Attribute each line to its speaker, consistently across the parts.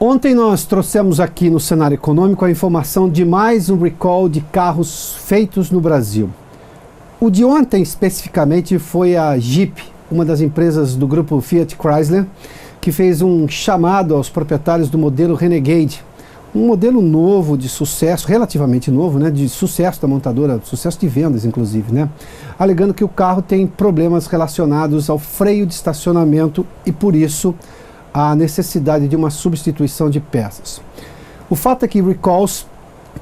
Speaker 1: Ontem nós trouxemos aqui no cenário econômico a informação de mais um recall de carros feitos no Brasil. O de ontem especificamente foi a Jeep, uma das empresas do grupo Fiat Chrysler, que fez um chamado aos proprietários do modelo Renegade, um modelo novo de sucesso, relativamente novo, né, de sucesso da montadora, sucesso de vendas inclusive, né, alegando que o carro tem problemas relacionados ao freio de estacionamento e por isso a necessidade de uma substituição de peças. O fato é que recalls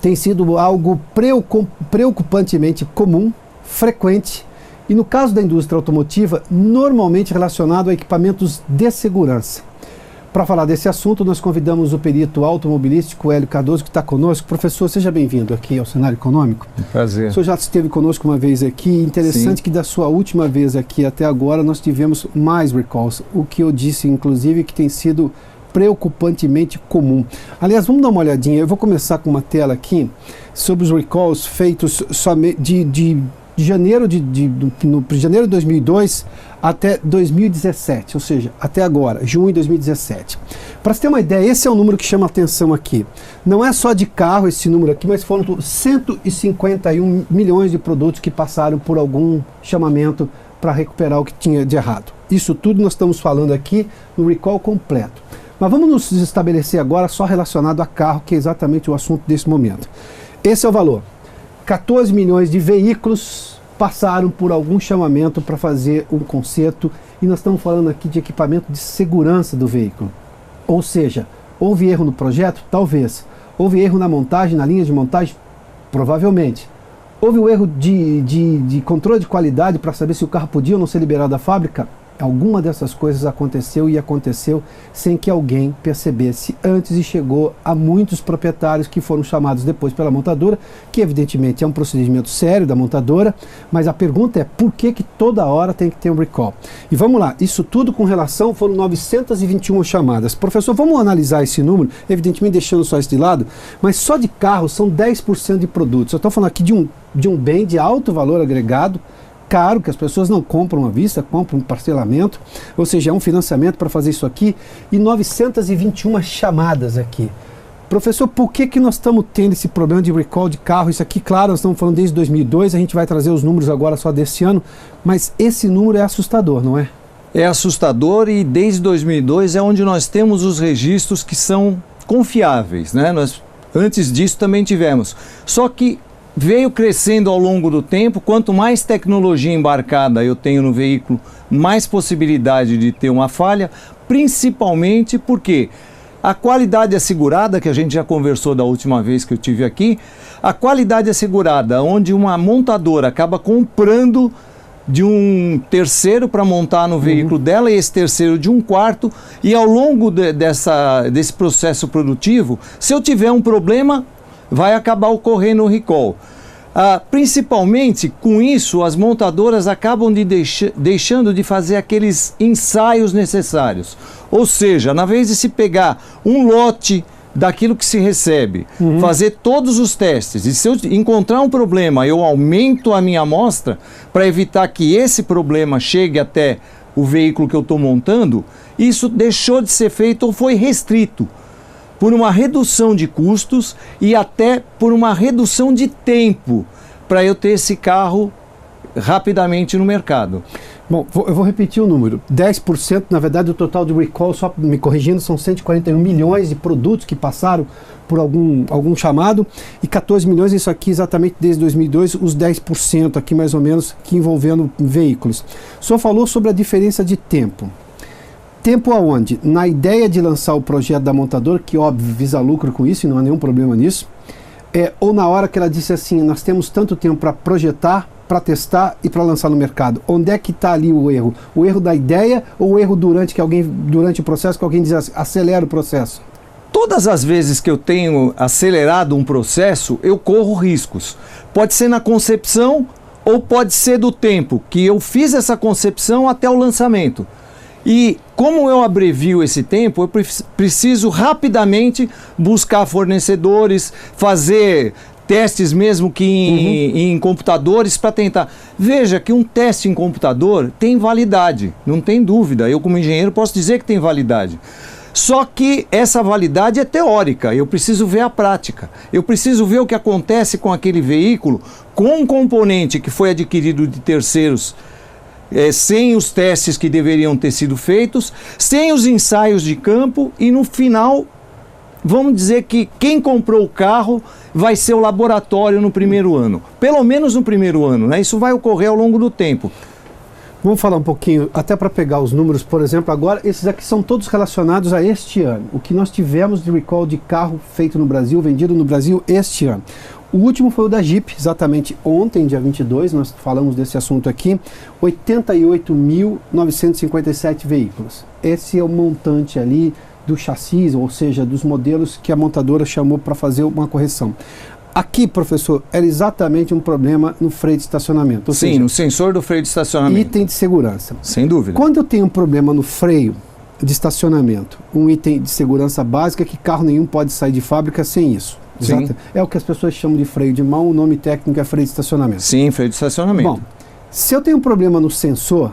Speaker 1: tem sido algo preocupantemente comum, frequente e, no caso da indústria automotiva, normalmente relacionado a equipamentos de segurança. Para falar desse assunto, nós convidamos o perito automobilístico Hélio Cardoso, que está conosco. Professor, seja bem-vindo aqui ao Cenário Econômico.
Speaker 2: Prazer.
Speaker 1: O senhor já esteve conosco uma vez aqui. Interessante
Speaker 2: Sim.
Speaker 1: que da sua última vez aqui até agora nós tivemos mais recalls, o que eu disse, inclusive, que tem sido preocupantemente comum. Aliás, vamos dar uma olhadinha. Eu vou começar com uma tela aqui sobre os recalls feitos somente de janeiro de 2002 até 2017, ou seja, até agora, junho de 2017. Para você ter uma ideia, esse é o número que chama a atenção aqui. Não é só de carro esse número aqui, mas foram 151 milhões de produtos que passaram por algum chamamento para recuperar o que tinha de errado. Isso tudo nós estamos falando aqui no recall completo. Mas vamos nos estabelecer agora só relacionado a carro, que é exatamente o assunto desse momento. Esse é o valor. 14 milhões de veículos passaram por algum chamamento para fazer um conserto e nós estamos falando aqui de equipamento de segurança do veículo. Ou seja, houve erro no projeto? Talvez. Houve erro na montagem, na linha de montagem? Provavelmente. Houve um erro de controle de qualidade para saber se o carro podia ou não ser liberado da fábrica? Alguma dessas coisas aconteceu e aconteceu sem que alguém percebesse antes e chegou a muitos proprietários que foram chamados depois pela montadora, que evidentemente é um procedimento sério da montadora, mas a pergunta é por que toda hora tem que ter um recall? E vamos lá, isso tudo com relação, foram 921 chamadas. Professor, vamos analisar esse número, evidentemente deixando só isso de lado, mas só de carros são 10% de produtos. Eu estou falando aqui de um bem de alto valor agregado, caro, que as pessoas não compram à vista, compram um parcelamento, ou seja, é um financiamento para fazer isso aqui, e 921 chamadas aqui. Professor, por que nós estamos tendo esse problema de recall de carro? Isso aqui, claro, nós estamos falando desde 2002, a gente vai trazer os números agora só desse ano, mas esse número é assustador, não é?
Speaker 2: É assustador e desde 2002 é onde nós temos os registros que são confiáveis, né? Nós, antes disso também tivemos, só que veio crescendo ao longo do tempo. Quanto mais tecnologia embarcada eu tenho no veículo, mais possibilidade de ter uma falha, principalmente porque a qualidade assegurada, que a gente já conversou da última vez que eu tive aqui, a qualidade assegurada, onde uma montadora acaba comprando de um terceiro para montar no veículo dela e esse terceiro de um quarto, e ao longo desse processo produtivo, se eu tiver um problema, vai acabar ocorrendo o recall. Principalmente com isso, as montadoras acabam deixando de fazer aqueles ensaios necessários. Ou seja, na vez de se pegar um lote daquilo que se recebe, fazer todos os testes, e se eu encontrar um problema, eu aumento a minha amostra para evitar que esse problema chegue até o veículo que eu estou montando, isso deixou de ser feito ou foi restrito por uma redução de custos e até por uma redução de tempo para eu ter esse carro rapidamente no mercado.
Speaker 1: Bom, eu vou repetir o número. 10%, na verdade, o total de recall, só me corrigindo, são 141 milhões de produtos que passaram por algum chamado, e 14 milhões, isso aqui exatamente desde 2002, os 10% aqui mais ou menos, que envolvendo veículos. O senhor falou sobre a diferença de tempo. Tempo aonde? Na ideia de lançar o projeto da montadora, que óbvio visa lucro com isso e não há nenhum problema nisso, ou na hora que ela disse assim, nós temos tanto tempo para projetar, para testar e para lançar no mercado. Onde é que está ali o erro? O erro da ideia ou o erro durante o processo que alguém diz assim, acelera o processo?
Speaker 2: Todas as vezes que eu tenho acelerado um processo, eu corro riscos. Pode ser na concepção ou pode ser do tempo que eu fiz essa concepção até o lançamento. E como eu abrevio esse tempo, eu preciso rapidamente buscar fornecedores, fazer testes mesmo que em computadores para tentar. Veja que um teste em computador tem validade, não tem dúvida. Eu como engenheiro posso dizer que tem validade. Só que essa validade é teórica, eu preciso ver a prática. Eu preciso ver o que acontece com aquele veículo, com um componente que foi adquirido de terceiros, sem os testes que deveriam ter sido feitos, sem os ensaios de campo, e no final, vamos dizer que quem comprou o carro vai ser o laboratório no primeiro ano. Pelo menos no primeiro ano, né? Isso vai ocorrer ao longo do tempo.
Speaker 1: Vamos falar um pouquinho, até para pegar os números, por exemplo, agora, esses aqui são todos relacionados a este ano. O que nós tivemos de recall de carro feito no Brasil, vendido no Brasil este ano. O último foi o da Jeep, exatamente ontem, dia 22, nós falamos desse assunto aqui, 88.957 veículos. Esse é o montante ali do chassi, ou seja, dos modelos que a montadora chamou para fazer uma correção. Aqui, professor, era exatamente um problema no freio de estacionamento. Ou
Speaker 2: Sim,
Speaker 1: seja,
Speaker 2: no sensor do freio de estacionamento.
Speaker 1: Item de segurança.
Speaker 2: Sem dúvida.
Speaker 1: Quando eu tenho um problema no freio de estacionamento, um item de segurança básica que carro nenhum pode sair de fábrica sem isso.
Speaker 2: Sim.
Speaker 1: É o que as pessoas chamam de freio de mão, o nome técnico é freio de estacionamento.
Speaker 2: Sim, freio de estacionamento.
Speaker 1: Bom, se eu tenho um problema no sensor,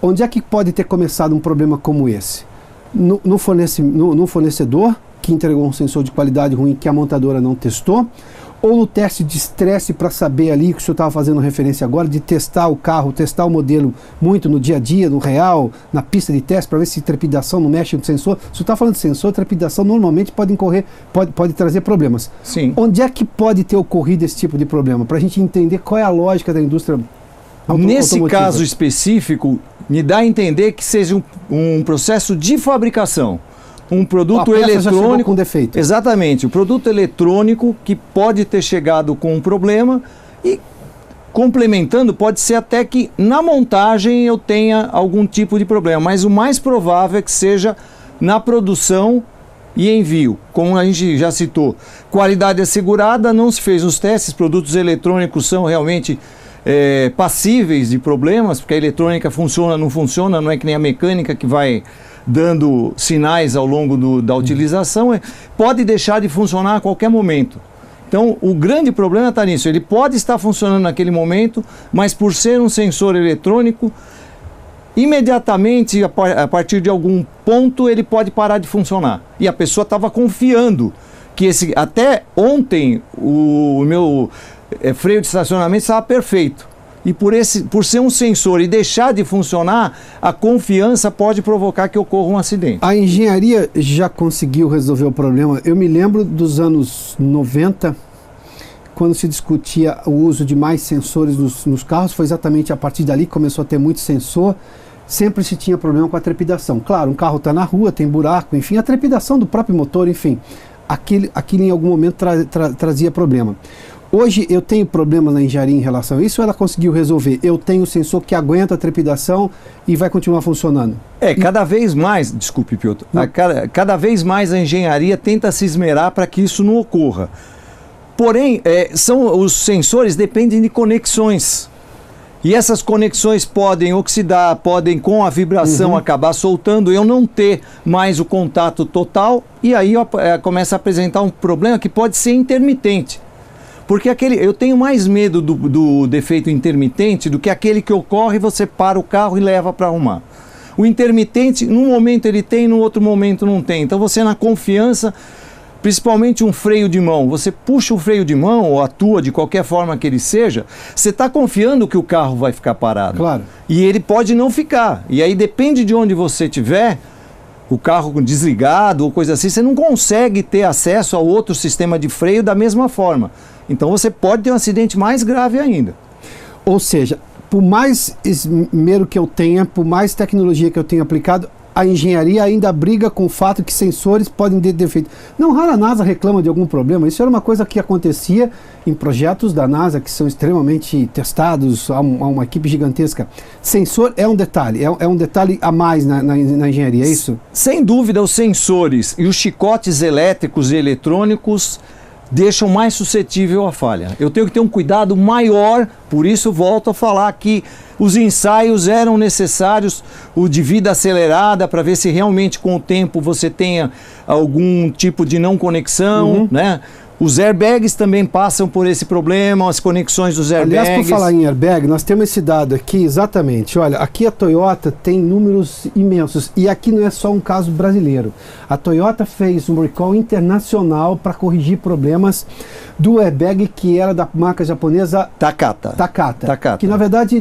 Speaker 1: onde é que pode ter começado um problema como esse? No fornecedor, que entregou um sensor de qualidade ruim que a montadora não testou, ou no teste de estresse para saber ali, que o senhor estava fazendo referência agora, de testar o carro, testar o modelo muito no dia a dia, no real, na pista de teste, para ver se trepidação não mexe no sensor. Se o senhor está falando de sensor, trepidação normalmente pode trazer problemas.
Speaker 2: Sim.
Speaker 1: Onde é que pode ter ocorrido esse tipo de problema? Para a gente entender qual é a lógica da indústria
Speaker 2: Nesse
Speaker 1: automotiva.
Speaker 2: caso específico, me dá a entender que seja um processo de fabricação. Um produto eletrônico
Speaker 1: já chegou com defeito.
Speaker 2: Exatamente, o produto eletrônico que pode ter chegado com um problema e, complementando, pode ser até que na montagem eu tenha algum tipo de problema, mas o mais provável é que seja na produção e envio. Como a gente já citou, qualidade assegurada, não se fez os testes, produtos eletrônicos são realmente passíveis de problemas, porque a eletrônica funciona, não funciona, não é que nem a mecânica que vai dando sinais ao longo da utilização, pode deixar de funcionar a qualquer momento. Então, o grande problema está nisso. Ele pode estar funcionando naquele momento, mas por ser um sensor eletrônico, imediatamente, a partir de algum ponto, ele pode parar de funcionar. E a pessoa estava confiando que até ontem o meu freio de estacionamento estava perfeito. E por ser um sensor e deixar de funcionar, a confiança pode provocar que ocorra um acidente.
Speaker 1: A engenharia já conseguiu resolver o problema. Eu me lembro dos anos 90, quando se discutia o uso de mais sensores nos carros. Foi exatamente a partir dali que começou a ter muito sensor. Sempre se tinha problema com a trepidação. Claro, um carro está na rua, tem buraco, enfim, a trepidação do próprio motor, enfim. Aquilo em algum momento trazia problema. Hoje eu tenho problemas na engenharia em relação a isso, ou ela conseguiu resolver? Eu tenho um sensor que aguenta a trepidação e vai continuar funcionando?
Speaker 2: Cada vez mais, desculpe, Piotr, cada vez mais a engenharia tenta se esmerar para que isso não ocorra. Porém, os sensores dependem de conexões. E essas conexões podem oxidar, podem com a vibração acabar soltando, eu não ter mais o contato total, e aí começa a apresentar um problema que pode ser intermitente. Porque eu tenho mais medo do defeito intermitente do que aquele que ocorre e você para o carro e leva para arrumar. O intermitente, num momento ele tem, no outro momento não tem. Então você, na confiança, principalmente um freio de mão, você puxa o freio de mão ou atua de qualquer forma que ele seja, você está confiando que o carro vai ficar parado.
Speaker 1: Claro.
Speaker 2: E ele pode não ficar. E aí depende de onde você estiver, o carro desligado ou coisa assim, você não consegue ter acesso ao outro sistema de freio da mesma forma. Então você pode ter um acidente mais grave ainda.
Speaker 1: Ou seja, por mais esmero que eu tenha, por mais tecnologia que eu tenha aplicado, a engenharia ainda briga com o fato que sensores podem ter defeito. Não raro a NASA reclama de algum problema. Isso era uma coisa que acontecia em projetos da NASA que são extremamente testados, há uma equipe gigantesca. Sensor é um detalhe, é um detalhe a mais na engenharia, é isso?
Speaker 2: Sem dúvida, os sensores e os chicotes elétricos e eletrônicos deixam mais suscetível à falha. Eu tenho que ter um cuidado maior, por isso volto a falar que os ensaios eram necessários, o de vida acelerada, para ver se realmente com o tempo você tenha algum tipo de não conexão, né? Os airbags também passam por esse problema, as conexões dos airbags.
Speaker 1: Aliás, por falar em airbag, nós temos esse dado aqui, exatamente. Olha, aqui a Toyota tem números imensos. E aqui não é só um caso brasileiro. A Toyota fez um recall internacional para corrigir problemas do airbag que era da marca japonesa
Speaker 2: Takata.
Speaker 1: Que na verdade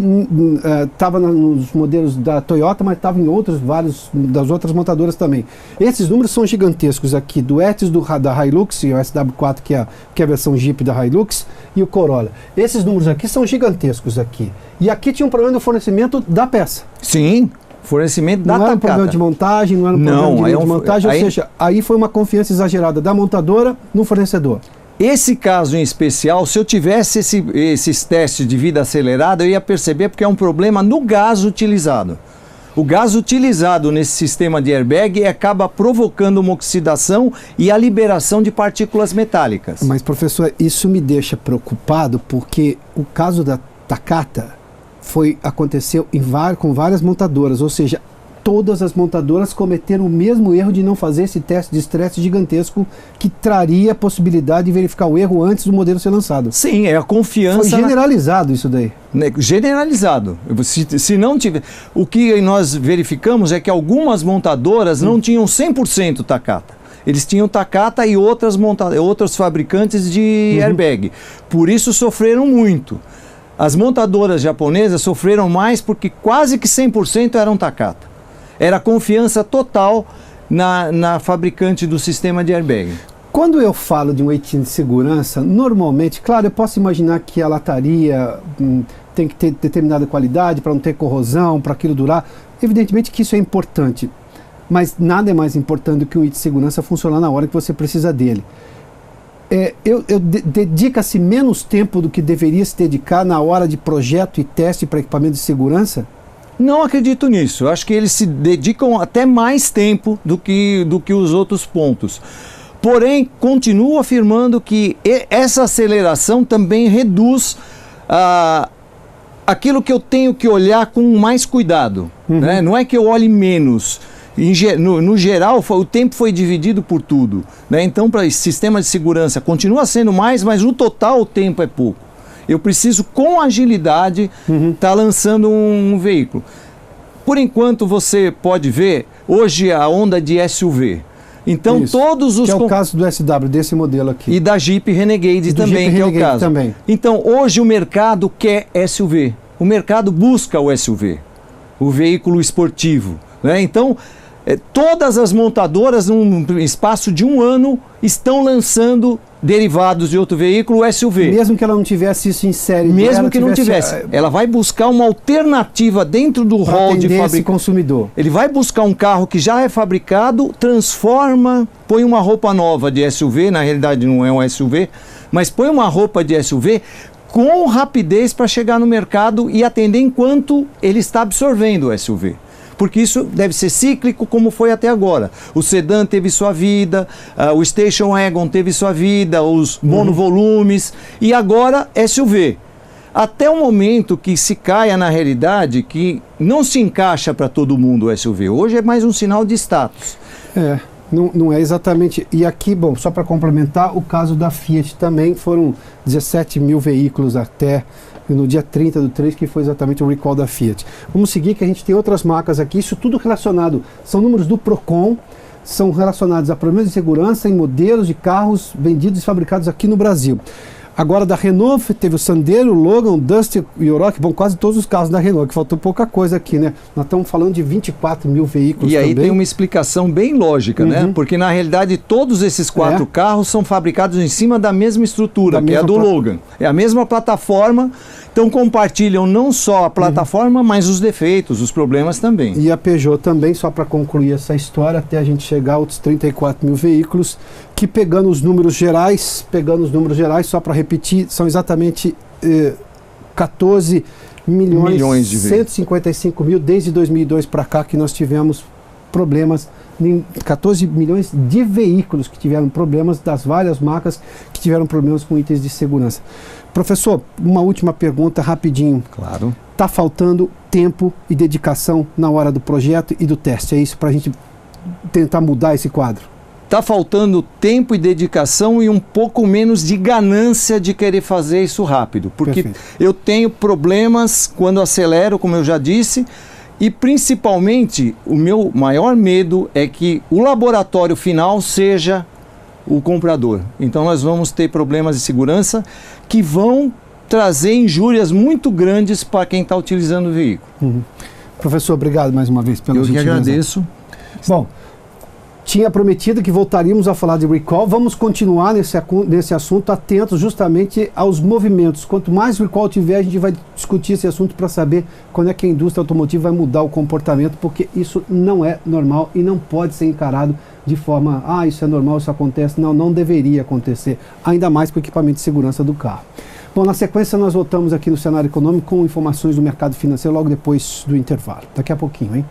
Speaker 1: estava nos modelos da Toyota, mas estava em vários das outras montadoras também. Esses números são gigantescos aqui, do Etios, da Hilux, e o SW4, que é a versão Jeep da Hilux, e o Corolla. Esses números aqui são gigantescos aqui. E aqui tinha um problema no fornecimento da peça.
Speaker 2: Sim, fornecimento da Takata.
Speaker 1: Não era um problema de montagem, não era um problema de montagem, ou seja, aí foi uma confiança exagerada da montadora no fornecedor.
Speaker 2: Esse caso em especial, se eu tivesse esses testes de vida acelerada, eu ia perceber porque é um problema no gás utilizado. O gás utilizado nesse sistema de airbag acaba provocando uma oxidação e a liberação de partículas metálicas.
Speaker 1: Mas, professor, isso me deixa preocupado porque o caso da Takata aconteceu com várias montadoras, ou seja, todas as montadoras cometeram o mesmo erro de não fazer esse teste de estresse gigantesco que traria a possibilidade de verificar o erro antes do modelo ser lançado.
Speaker 2: Sim, é a confiança...
Speaker 1: Foi generalizado isso daí.
Speaker 2: Generalizado. Se não tiver... O que nós verificamos é que algumas montadoras não tinham 100% Takata. Eles tinham Takata e outros fabricantes de airbag. Por isso sofreram muito. As montadoras japonesas sofreram mais porque quase que 100% eram Takata. Era confiança total na fabricante do sistema de airbag.
Speaker 1: Quando eu falo de um item de segurança, normalmente, claro, eu posso imaginar que a lataria tem que ter determinada qualidade para não ter corrosão, para aquilo durar. Evidentemente que isso é importante, mas nada é mais importante do que um item de segurança funcionar na hora que você precisa dele. Dedica-se menos tempo do que deveria se dedicar na hora de projeto e teste para equipamento de segurança?
Speaker 2: Não acredito nisso. Eu acho que eles se dedicam até mais tempo do que os outros pontos. Porém, continuo afirmando que essa aceleração também reduz aquilo que eu tenho que olhar com mais cuidado. Né? Não é que eu olhe menos. No geral, o tempo foi dividido por tudo. Né? Então, para esse sistema de segurança, continua sendo mais, mas no total o tempo é pouco. Eu preciso, com agilidade, estar lançando um veículo. Por enquanto, você pode ver, hoje, a onda de SUV. Então, isso, todos os...
Speaker 1: Que é o caso do SW, desse modelo aqui.
Speaker 2: E da Jeep Renegade também, que é o caso. Também. Então, hoje o mercado quer SUV. O mercado busca o SUV, o veículo esportivo. Né? Então, todas as montadoras, num espaço de um ano, estão lançando derivados de outro veículo, o SUV.
Speaker 1: Mesmo que ela não tivesse isso em série.
Speaker 2: Mesmo que não tivesse. Ela vai buscar uma alternativa dentro do hall de fabricante.
Speaker 1: Consumidor.
Speaker 2: Ele vai buscar um carro que já é fabricado, transforma, põe uma roupa nova de SUV, na realidade não é um SUV, mas põe uma roupa de SUV com rapidez para chegar no mercado e atender enquanto ele está absorvendo o SUV. Porque isso deve ser cíclico como foi até agora. O sedã teve sua vida, o station wagon teve sua vida, os monovolumes e agora SUV. Até o momento que se caia na realidade que não se encaixa para todo mundo o SUV. Hoje é mais um sinal de status.
Speaker 1: Não é exatamente... E aqui, bom, só para complementar, o caso da Fiat também foram 17 mil veículos até... no dia 30/3, que foi exatamente o recall da Fiat. Vamos seguir, que a gente tem outras marcas aqui, isso tudo relacionado, são números do Procon, são relacionados a problemas de segurança em modelos de carros vendidos e fabricados aqui no Brasil. Agora da Renault, teve o Sandero, o Logan, o Duster e o Oroch, bom, quase todos os carros da Renault, que faltou pouca coisa aqui, né? Nós estamos falando de 24 mil veículos.
Speaker 2: E aí tem uma explicação bem lógica, né? Porque na realidade todos esses 4 carros são fabricados em cima da mesma estrutura, que é a do Logan. É a mesma plataforma, então compartilham não só a plataforma, mas os defeitos, os problemas também.
Speaker 1: E a Peugeot também, só para concluir essa história, até a gente chegar a outros 34 mil veículos, que pegando os números gerais, só para repetir, são exatamente 14 milhões de 155 mil desde 2002 para cá que nós tivemos problemas, 14 milhões de veículos que tiveram problemas, das várias marcas que tiveram problemas com itens de segurança. Professor, uma última pergunta rapidinho.
Speaker 2: Claro.
Speaker 1: Está faltando tempo e dedicação na hora do projeto e do teste, é isso para a gente tentar mudar esse quadro?
Speaker 2: está faltando tempo e dedicação e um pouco menos de ganância de querer fazer isso rápido. Porque
Speaker 1: Perfeito.
Speaker 2: eu tenho problemas quando acelero, como eu já disse, e principalmente o meu maior medo é que o laboratório final seja o comprador. Então nós vamos ter problemas de segurança que vão trazer injúrias muito grandes para quem está utilizando o veículo.
Speaker 1: Uhum. Professor, obrigado mais uma vez pela gentileza.
Speaker 2: Eu que agradeço.
Speaker 1: Bom, tinha prometido que voltaríamos a falar de recall. Vamos continuar nesse assunto, atentos justamente aos movimentos. Quanto mais recall tiver, a gente vai discutir esse assunto para saber quando é que a indústria automotiva vai mudar o comportamento, porque isso não é normal e não pode ser encarado de forma, isso é normal, isso acontece. Não, não deveria acontecer, ainda mais com o equipamento de segurança do carro. Bom, na sequência nós voltamos aqui no Cenário Econômico com informações do mercado financeiro logo depois do intervalo. Daqui a pouquinho, hein?